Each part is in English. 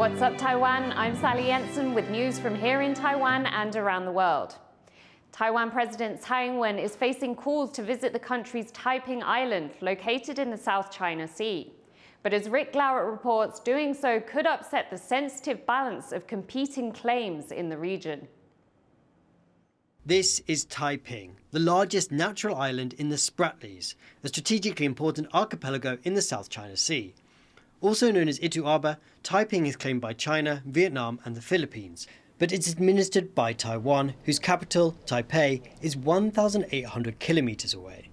What's up, Taiwan? I'm Sally Jensen with news from here in Taiwan and around the world. Taiwan President Tsai is facing calls to visit the country's Taiping Island, located in the South China Sea. But as Rick Glowett reports, doing so could upset the sensitive balance of competing claims in the region. This is Taiping, the largest natural island in the Spratlys, a strategically important archipelago in the South China Sea. Also known as Itu Aba, Taiping is claimed by China, Vietnam and the Philippines, but it's administered by Taiwan, whose capital, Taipei, is 1,800 kilometers away.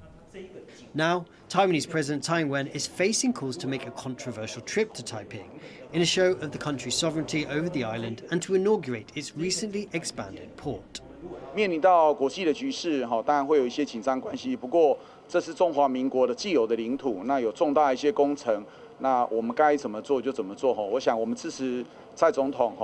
Now, Taiwanese President Tsai Ing-wen is facing calls to make a controversial trip to Taiping in a show of the country's sovereignty over the island and to inaugurate its recently expanded port. 面临到国际的局势，当然会有一些紧张关系。不过，这是中华民国的既有的领土，那有重大一些工程，那我们该怎么做就怎么做。我想我们支持蔡总统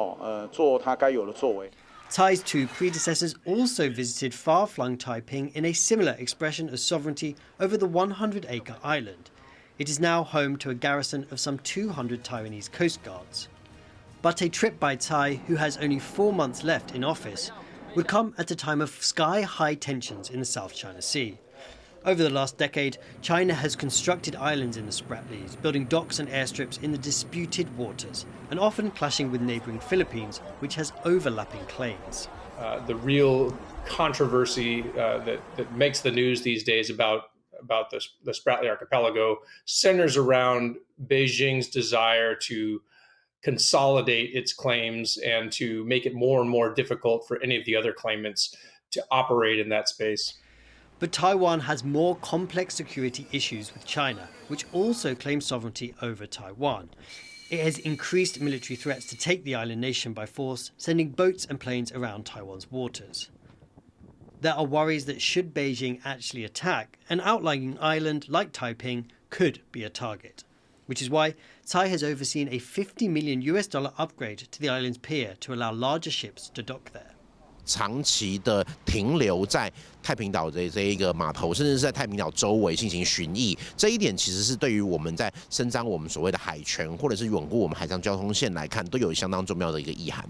做他该有的作为。 Tsai's two predecessors also visited far-flung Taiping in a similar expression of sovereignty over the 100-acre island. It is now home to a garrison of some 200 Taiwanese coast guards. But a trip by Tsai, who has only 4 months left in office, would come at a time of sky-high tensions in the South China Sea. Over the last decade, China has constructed islands in the Spratlys, building docks and airstrips in the disputed waters, and often clashing with neighbouring Philippines, which has overlapping claims. The real controversy that makes the news these days about the Spratly archipelago centers around Beijing's desire to consolidate its claims and to make it more and more difficult for any of the other claimants to operate in that space. But Taiwan has more complex security issues with China, which also claims sovereignty over Taiwan. It has increased military threats to take the island nation by force, sending boats and planes around Taiwan's waters. There are worries that should Beijing actually attack, an outlying island like Taiping could be a target. Which is why Tsai has overseen a $50 million upgrade to the island's pier to allow larger ships to dock there. 长期的停留在太平岛的这一个码头，甚至是在太平岛周围进行巡弋，这一点其实是对于我们在伸张我们所谓的海权，或者是稳固我们海上交通线来看，都有相当重要的一个意涵。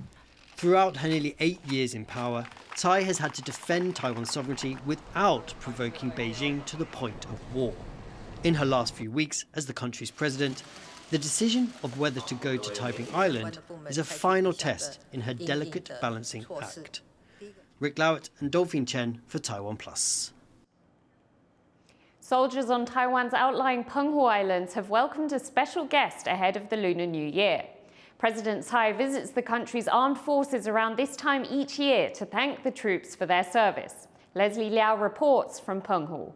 Throughout her nearly 8 years in power, Tsai has had to defend Taiwan's sovereignty without provoking Beijing to the point of war. In her last few weeks as the country's president, the decision of whether to go to Taiping Island is a final test in her delicate balancing act. Rick Glowett and Dolphin Chen for TaiwanPlus. Soldiers on Taiwan's outlying Penghu Islands have welcomed a special guest ahead of the Lunar New Year. President Tsai visits the country's armed forces around this time each year to thank the troops for their service. Leslie Liao reports from Penghu.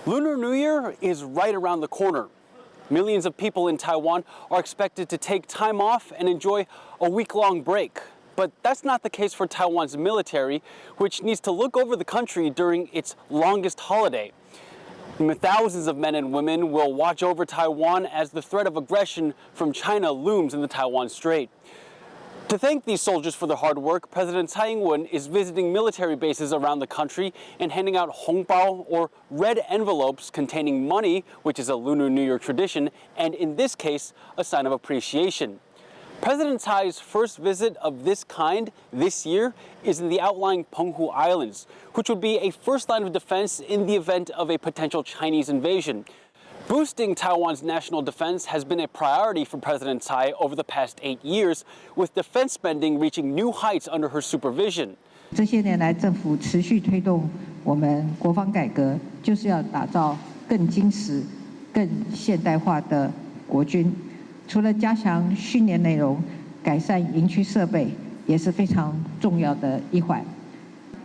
Lunar New Year is right around the corner. Millions of people in Taiwan are expected to take time off and enjoy a week-long break. But that's not the case for Taiwan's military, which needs to look over the country during its longest holiday. Thousands of men and women will watch over Taiwan as the threat of aggression from China looms in the Taiwan Strait. To thank these soldiers for their hard work, President Tsai Ing-wen is visiting military bases around the country and handing out hongbao, or red envelopes containing money, which is a Lunar New Year tradition, and in this case, a sign of appreciation. President Tsai's first visit of this kind this year is in the outlying Penghu Islands, which would be a first line of defense in the event of a potential Chinese invasion. Boosting Taiwan's national defense has been a priority for President Tsai over the past 8 years, with defense spending reaching new heights under her supervision. 这些年来，政府持续推动我们国防改革，就是要打造更精实、更现代化的国军。除了加强训练内容、改善营区设备，也是非常重要的一环。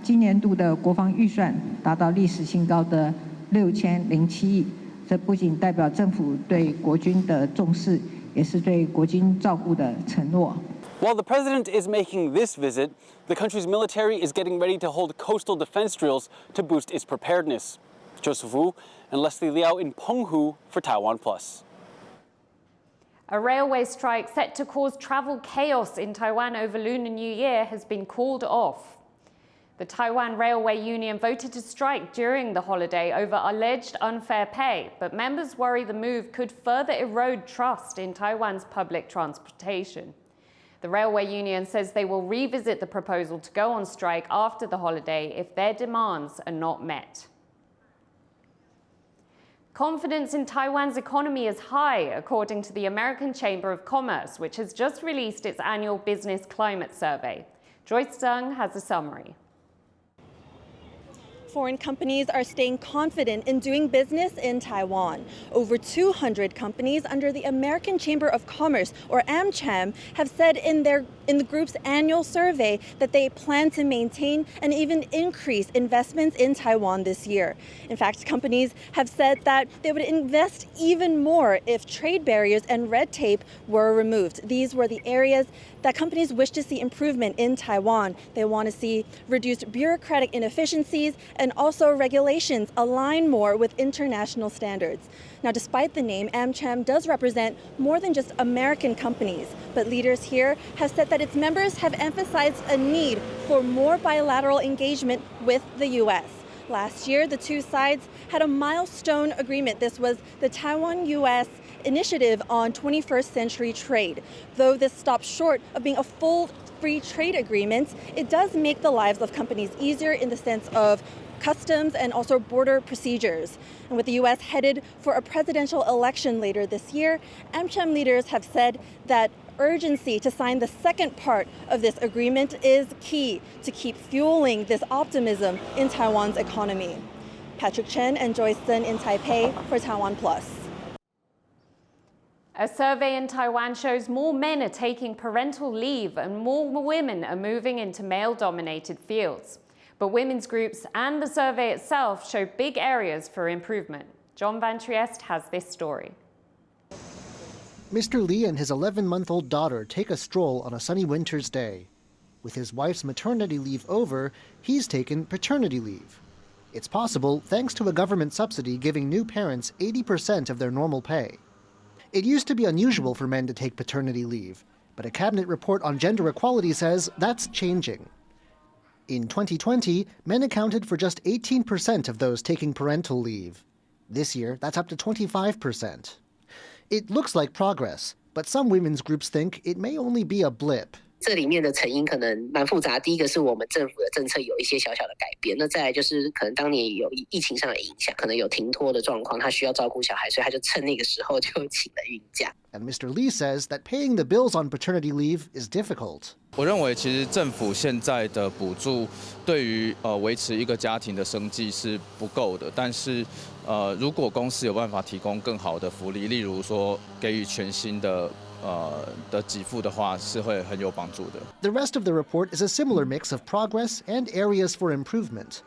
今年度的国防预算达到历史新高的6007亿。 这不仅代表政府对国军的重视，也是对国军照顾的承诺。 While the president is making this visit, the country's military is getting ready to hold coastal defense drills to boost its preparedness. Joseph Wu and Leslie Liao in Penghu for TaiwanPlus. A railway strike set to cause travel chaos in Taiwan over Lunar New Year has been called off. The Taiwan Railway Union voted to strike during the holiday over alleged unfair pay, but members worry the move could further erode trust in Taiwan's public transportation. The railway union says they will revisit the proposal to go on strike after the holiday if their demands are not met. Confidence in Taiwan's economy is high, according to the American Chamber of Commerce, which has just released its annual business climate survey. Joyce Zhang has a summary. Foreign companies are staying confident in doing business in Taiwan. Over 200 companies under the American Chamber of Commerce, or AmCham, have said in the group's annual survey that they plan to maintain and even increase investments in Taiwan this year. In fact, companies have said that they would invest even more if trade barriers and red tape were removed. These were the areas that companies wish to see improvement in Taiwan. They want to see reduced bureaucratic inefficiencies and also regulations align more with international standards. Now, despite the name, AmCham does represent more than just American companies, but leaders here have said that its members have emphasized a need for more bilateral engagement with the U.S. Last year, the two sides had a milestone agreement. This was the Taiwan-U.S. Initiative on 21st Century Trade. Though this stops short of being a full free trade agreement, it does make the lives of companies easier in the sense of customs and also border procedures. And with the U.S. headed for a presidential election later this year, AmCham leaders have said that urgency to sign the second part of this agreement is key to keep fueling this optimism in Taiwan's economy. Patrick Chen and Joyce Sun in Taipei for TaiwanPlus. A survey in Taiwan shows more men are taking parental leave and more women are moving into male-dominated fields. But women's groups and the survey itself show big areas for improvement. John Van Trieste has this story. Mr. Lee and his 11-month-old daughter take a stroll on a sunny winter's day. With his wife's maternity leave over, he's taken paternity leave. It's possible thanks to a government subsidy giving new parents 80% of their normal pay. It used to be unusual for men to take paternity leave, but a cabinet report on gender equality says that's changing. In 2020, men accounted for just 18% of those taking parental leave. This year, that's up to 25%. It looks like progress, but some women's groups think it may only be a blip. 这里面的成因可能蛮复杂。第一个是我们政府的政策有一些小小的改变，那再来就是可能当年有疫情上的影响，可能有停托的状况，他需要照顾小孩，所以他就趁那个时候就请了孕假。And Mr. Lee says that paying the bills on paternity leave is difficult. 我认为其实政府现在的补助对于维持一个家庭的生计是不够的，但是如果公司有办法提供更好的福利，例如说给予全新的给付的话，是会很有帮助的。The rest of the report is a similar mix of progress and areas for improvement.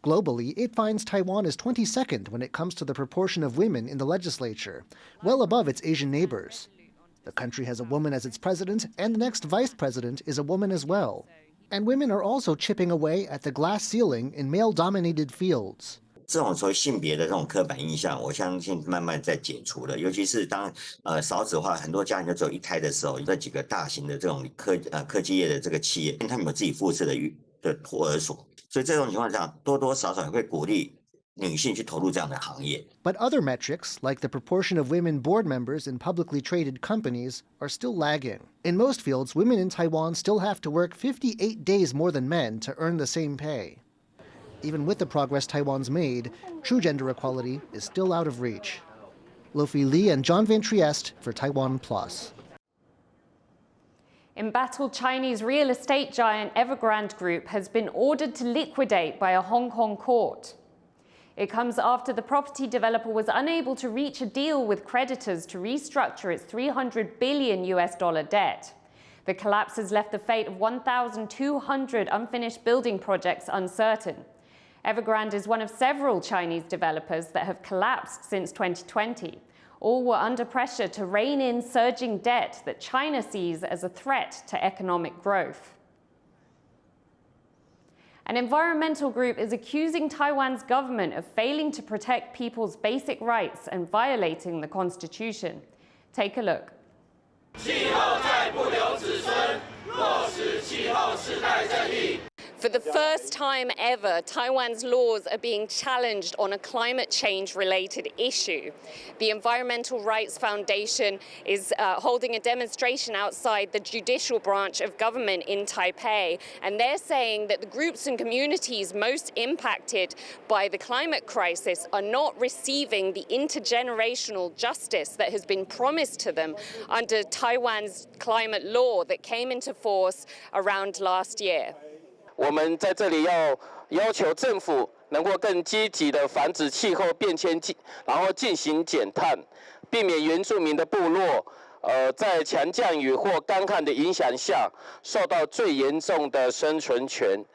Globally, it finds Taiwan is 22nd when it comes to the proportion of women in the legislature, well above its Asian neighbors. The country has a woman as its president, and the next vice president is a woman as well. And women are also chipping away at the glass ceiling in male-dominated fields. 这种所谓性别的这种刻板印象，我相信慢慢在解除了。尤其是当少子化，很多家庭就只有一胎的时候，这几个大型的这种科技业的这个企业，他们有自己附设的托儿所，所以这种情况下，多多少少也会鼓励女性去投入这样的行业。But other metrics, like the proportion of women board members in publicly traded companies, are still lagging. In most fields, women in Taiwan still have to work 58 days more than men to earn the same pay. Even with the progress Taiwan's made, true gender equality is still out of reach. Lofi Lee and John Van Trieste for TaiwanPlus. Embattled Chinese real estate giant Evergrande Group has been ordered to liquidate by a Hong Kong court. It comes after the property developer was unable to reach a deal with creditors to restructure its $300 billion debt. The collapse has left the fate of 1,200 unfinished building projects uncertain. Evergrande is one of several Chinese developers that have collapsed since 2020. All were under pressure to rein in surging debt that China sees as a threat to economic growth. An environmental group is accusing Taiwan's government of failing to protect people's basic rights and violating the constitution. Take a look. For the first time ever, Taiwan's laws are being challenged on a climate change-related issue. The Environmental Rights Foundation is holding a demonstration outside the judicial branch of government in Taipei, and they're saying that the groups and communities most impacted by the climate crisis are not receiving the intergenerational justice that has been promised to them under Taiwan's climate law that came into force around last year. 我们在这里要求政府能够更积极地防止气候变迁，然后进行减碳，避免原住民的部落在强降雨或干旱的影响下受到最严重的生存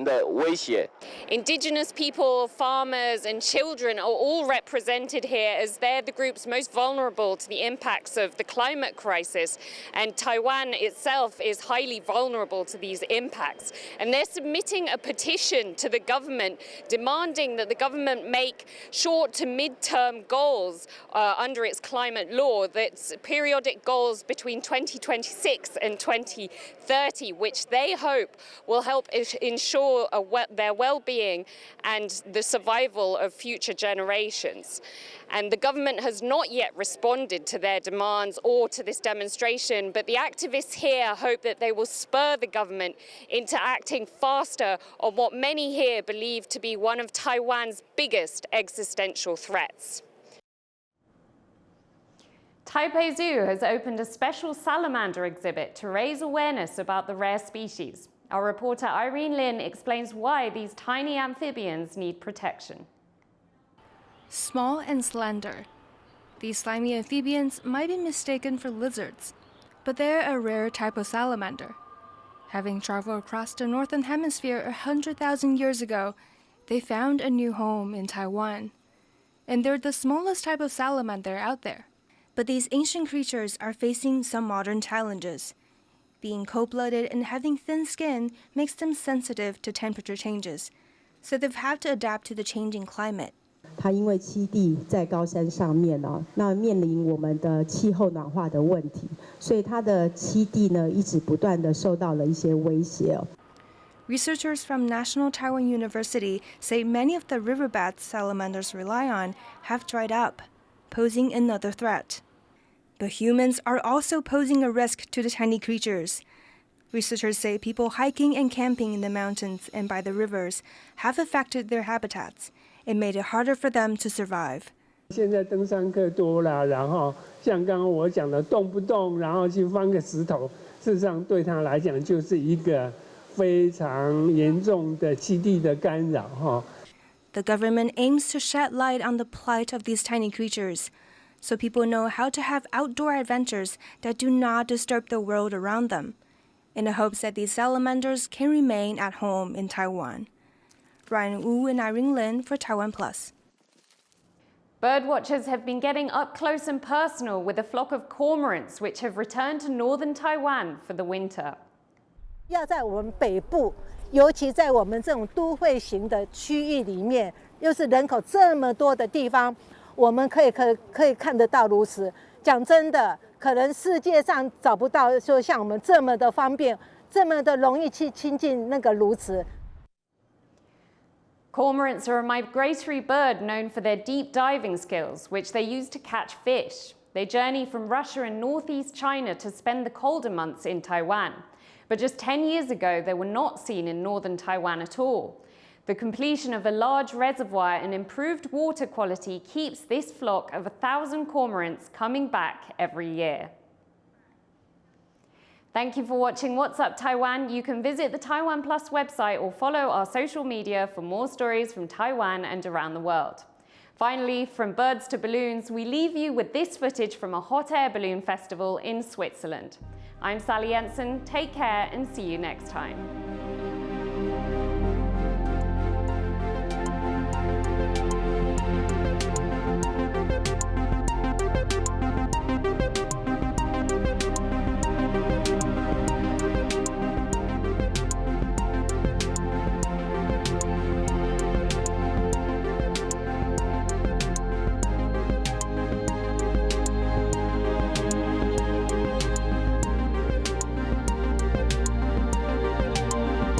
的威胁。 Indigenous people, farmers and children are all represented here as they're the groups most vulnerable to the impacts of the climate crisis, and Taiwan itself is highly vulnerable to these impacts. And they're submitting a petition to the government demanding that the government make short to mid-term goals under its climate law, that's periodic goals between 2026 and 2030, which they hope will help ensure their well-being and the survival of future generations. And the government has not yet responded to their demands or to this demonstration, but the activists here hope that they will spur the government into acting faster on what many here believe to be one of Taiwan's biggest existential threats. Taipei Zoo has opened a special salamander exhibit to raise awareness about the rare species. Our reporter Irene Lin explains why these tiny amphibians need protection. Small and slender, these slimy amphibians might be mistaken for lizards, but they're a rare type of salamander. Having traveled across the northern hemisphere 100,000 years ago, they found a new home in Taiwan. And they're the smallest type of salamander out there. But these ancient creatures are facing some modern challenges. Being cold-blooded and having thin skin makes them sensitive to temperature changes, so they've had to adapt to the changing climate. 它因为栖地在高山上面那面临我们的气候暖化的问题，所以它的栖地呢一直不断的受到了一些威胁。Researchers from National Taiwan University say many of the riverbeds salamanders rely on have dried up, posing another threat. But humans are also posing a risk to the tiny creatures. Researchers say people hiking and camping in the mountains and by the rivers have affected their habitats and made it harder for them to survive. 现在登山客多了，然后像刚刚我讲的，动不动然后去翻个石头，事实上对他来讲就是一个非常严重的栖地的干扰哈。The government aims to shed light on the plight of these tiny creatures, so people know how to have outdoor adventures that do not disturb the world around them, in the hopes that these salamanders can remain at home in Taiwan. Brian Wu and Irene Lin for TaiwanPlus. Birdwatchers have been getting up close and personal with a flock of cormorants which have returned to northern Taiwan for the winter. 要在我们北部，尤其在我们这种都会型的区域里面，又是人口这么多的地方，我们可以看得到鸬鹚。讲真的，可能世界上找不到说像我们这么的方便，这么的容易去亲近那个鸬鹚。Cormorants are a migratory bird known for their deep diving skills, which they use to catch fish. They journey from Russia and northeast China to spend the colder months in Taiwan. But just 10 years ago, they were not seen in northern Taiwan at all. The completion of a large reservoir and improved water quality keeps this flock of 1,000 cormorants coming back every year. Thank you for watching What's Up Taiwan. You can visit the TaiwanPlus website or follow our social media for more stories from Taiwan and around the world. Finally, from birds to balloons, we leave you with this footage from a hot air balloon festival in Switzerland. I'm Sally Jensen. Take care and see you next time.